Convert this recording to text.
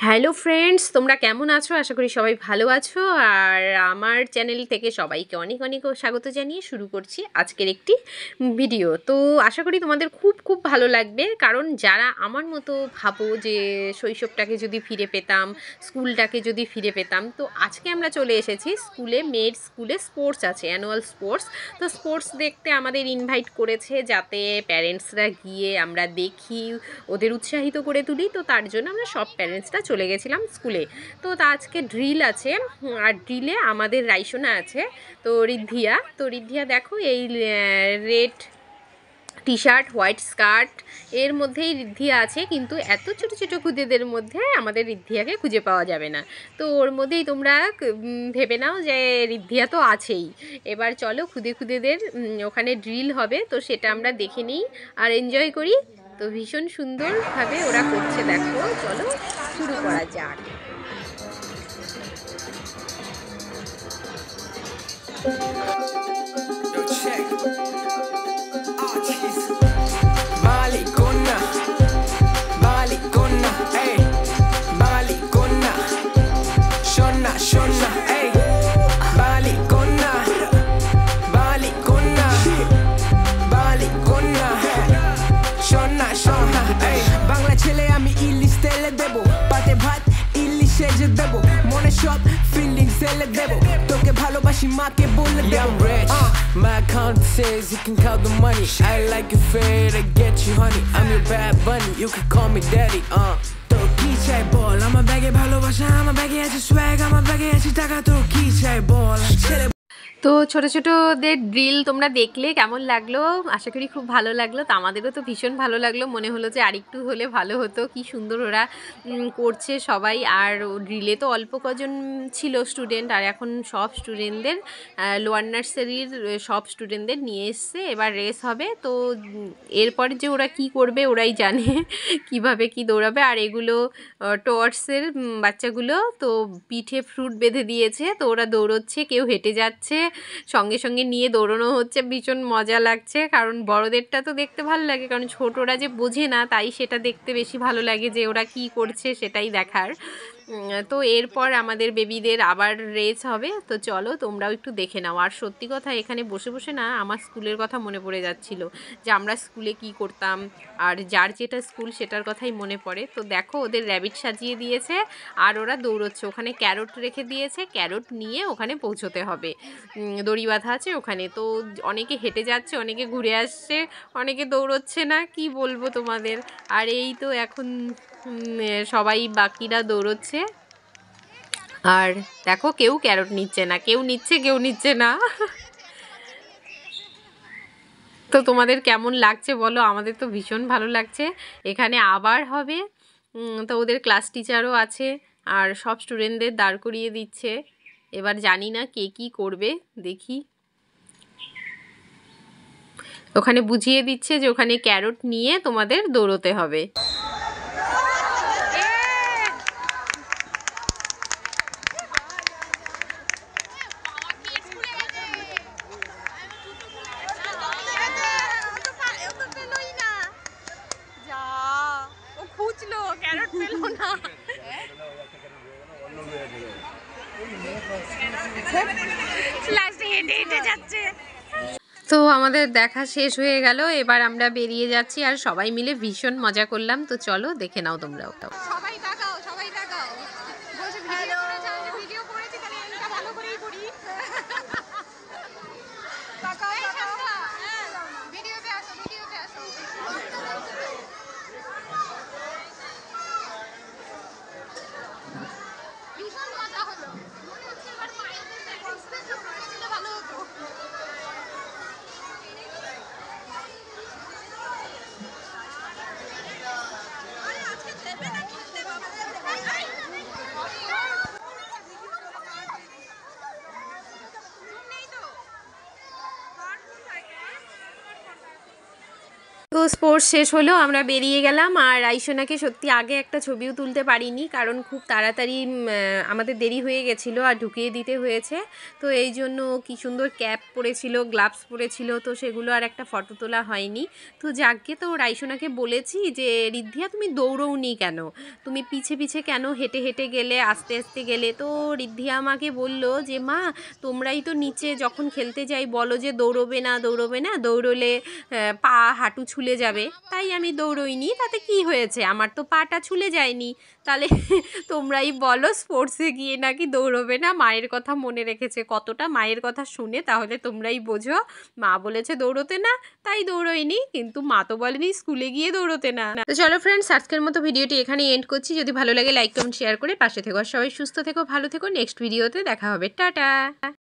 Hello friends, তোমরা কেমন আছো? আশা করি সবাই ভালো আছো। আর আমার চ্যানেল থেকে সবাইকে অনেক অনেক স্বাগত জানিয়ে শুরু করছি আজকের একটি ভিডিও। তো আশা করি তোমাদের খুব খুব ভালো লাগবে, কারণ যারা আমার মতো ভাবো যে শৈশবটাকে যদি ফিরে পেতাম, স্কুলটাকে যদি ফিরে পেতাম, তো আজকে আমরা চলে এসেছি মেয়ের স্কুলে স্পোর্টস আছে, অ্যানুয়াল স্পোর্টস। তো স্পোর্টস দেখতে আমাদের ইনভাইট করেছে যাতে প্যারেন্টসরা গিয়ে আমরা দেখি, ওদের উৎসাহিত করে তুলি। তো তার জন্য আমরা সব প্যারেন্টসরা চলে গেছিলাম স্কুলে। তো আজকে ড্রিল আছে, আর ড্রিলে আমাদের রাইসোনা আছে, তো রিদ্ধিয়া দেখো এই red T shirt white skirt এর মধ্যেই রিদ্ধিয়া আছে, কিন্তু এত ছোটো ছোটো খুদেদের মধ্যে আমাদের রিদ্ধিয়াকে খুঁজে পাওয়া যাবে না। তো ওর মধ্যেই তোমরা ভেবে নাও যে রিদ্ধিয়া তো আছেই। এবার চলো খুদেদের ওখানে ড্রিল হবে, তো সেটা আমরা দেখে নিই আর এনজয় করি। তো ভীষণ সুন্দরভাবে ওরা করছে, দেখো চলো শুরু করা যাক। Yeah, I'm rich. My account says you can count the money. I like it fair to get you honey. I'm your bad bunny, you can call me daddy. তো কি চাই বল, আমার ব্যাগে ভালোবাসা, আমার ব্যাগে আছে swag, আমার ব্যাগে আছে টাকা, তো কি চাই বল। তো ছোটো ছোটোদের ড্রিল তোমরা দেখলে কেমন লাগলো? আশা করি খুব ভালো লাগলো। তো আমাদেরও তো ভীষণ ভালো লাগলো, মনে হলো যে আরেকটু হলে ভালো হতো। কি সুন্দর ওরা করছে সবাই। আর ড্রিলে তো অল্প কজন ছিল স্টুডেন্ট, আর এখন সব স্টুডেন্টদের লোয়ার নার্সারির সব স্টুডেন্টদের নিয়ে এসছে। এবার রেস হবে, তো এরপরে যে ওরা কি করবে ওরাই জানে কিভাবে কি দৌড়াবে। আর এগুলো টর্চের বাচ্চাগুলো, তো পিঠে ফ্রুট বেঁধে দিয়েছে, তো ওরা দৌড়চ্ছে, কেউ হেঁটে যাচ্ছে, সঙ্গে সঙ্গে নিয়ে দৌড়ানো হচ্ছে। ভীষণ মজা লাগছে, কারণ বড়দেরটা তো দেখতে ভালো লাগে, কারণ ছোটরা যে বোঝে না তাই সেটা দেখতে বেশি ভালো লাগে, যে ওরা কি করছে সেটাই দেখার। তো এরপর আমাদের বেবিদের আবার রেস হবে, তো চলো তোমরাও একটু দেখে নাও। আর সত্যি কথা, এখানে বসে বসে না আমার স্কুলের কথা মনে পড়ে যাচ্ছিল, যে আমরা স্কুলে কি করতাম, আর যার যেটা স্কুল সেটার কথাই মনে পড়ে। তো দেখো ওদের র্যাবিট সাজিয়ে দিয়েছে, আর ওরা দৌড়চ্ছে। ওখানে ক্যারট রেখে দিয়েছে, ক্যারট নিয়ে ওখানে পৌঁছতে হবে, দড়ি বাঁধা আছে ওখানে। তো অনেকে হেঁটে যাচ্ছে, অনেকে ঘুরে আসছে, অনেকে দৌড়চ্ছে না, কি বলবো তোমাদের। আর এই তো এখন সবাই বাকিরা দৌড়চ্ছে। আর দেখো কেউ ক্যারট নিচ্ছে না, কেউ নিচ্ছে কেউ নিচ্ছে না। তো তোমাদের কেমন লাগছে বলো? আমাদের তো ভীষণ ভালো লাগছে। এখানে আবার হবে, তো ওদের ক্লাস টিচারও আছে, আর সব স্টুডেন্টদের দাঁড় করিয়ে দিচ্ছে। এবার জানি না কে কী করবে, দেখি। ওখানে বুঝিয়ে দিচ্ছে যে ওখানে ক্যারট নিয়ে তোমাদের দৌড়তে হবে। তো আমাদের দেখা শেষ হয়ে গেল, এবার আমরা বেরিয়ে যাচ্ছি, আর সবাই মিলে ভীষণ মজা করলাম। তো চলো দেখে নাও তোমরাও। সবাই তাকাও, সবাই তাকাও। বলছে ভিডিও করেছে, আমি ভিডিও করেছি, তাহলে এটা ভালো করেই করি। তাকাও, তাকাও। ভিডিওতে আসো, ভিডিওতে আসো। ভীষণ মজা হলো। মনে হচ্ছে এবার মাইন্ডে কনসেন্ট্রেট করলে ভালো হতো। স্পোর্টস শেষ হলো, আমরা বেরিয়ে গেলাম। আর আইসোনাকে সত্যি আগে একটা ছবিও তুলতে পারিনি, কারণ খুব তাড়াতাড়ি আমাদের দেরি হয়ে গেছিলো আর ঢুকিয়ে দিতে হয়েছে। তো এই জন্য কি সুন্দর ক্যাপ পরেছিল, গ্লাভস পরেছিল, তো সেগুলো আর একটা ফটো তোলা হয়নি। তো যাকে তো আইসোনাকে বলেছি যে রিদ্ধিয়া তুমি দৌড়োওনি কেন, তুমি পিছে পিছে কেন হেঁটে হেঁটে গেলে, আস্তে আস্তে গেলে। তো রিদ্ধিয়া আমাকে বলল যে মা তোমরাই তো নিচে যখন খেলতে যাই বলো যে দৌড়োবে না দৌড়োবে না, দৌড়লে পা হাঁটু ছুলে যাবে, তাই আমি দৌড়ইনি, তাতে কি হয়েছে, আমার তো পাটা ছুলে যায়নি। তাহলে তোমরাই বলো স্পোর্টসে গিয়ে নাকি দৌড়োবে না, মায়ের কথা মনে রেখেছে, কতটা মায়ের কথা শুনে তাহলে তোমরাই বোঝো। মা বলেছে দৌড়োতে না, তাই দৌড়ইনি, কিন্তু মা তো বলেনি স্কুলে গিয়ে দৌড়োতে না। তো চলো ফ্রেন্ডস, আজকের মতো ভিডিওটি এখানেই এন্ড করছি। যদি ভালো লাগে লাইক কমেন্ট শেয়ার করে পাশে থেকো, আর সবাই সুস্থ থেকো, ভালো থেকো। নেক্সট ভিডিওতে দেখা হবে, টাটা।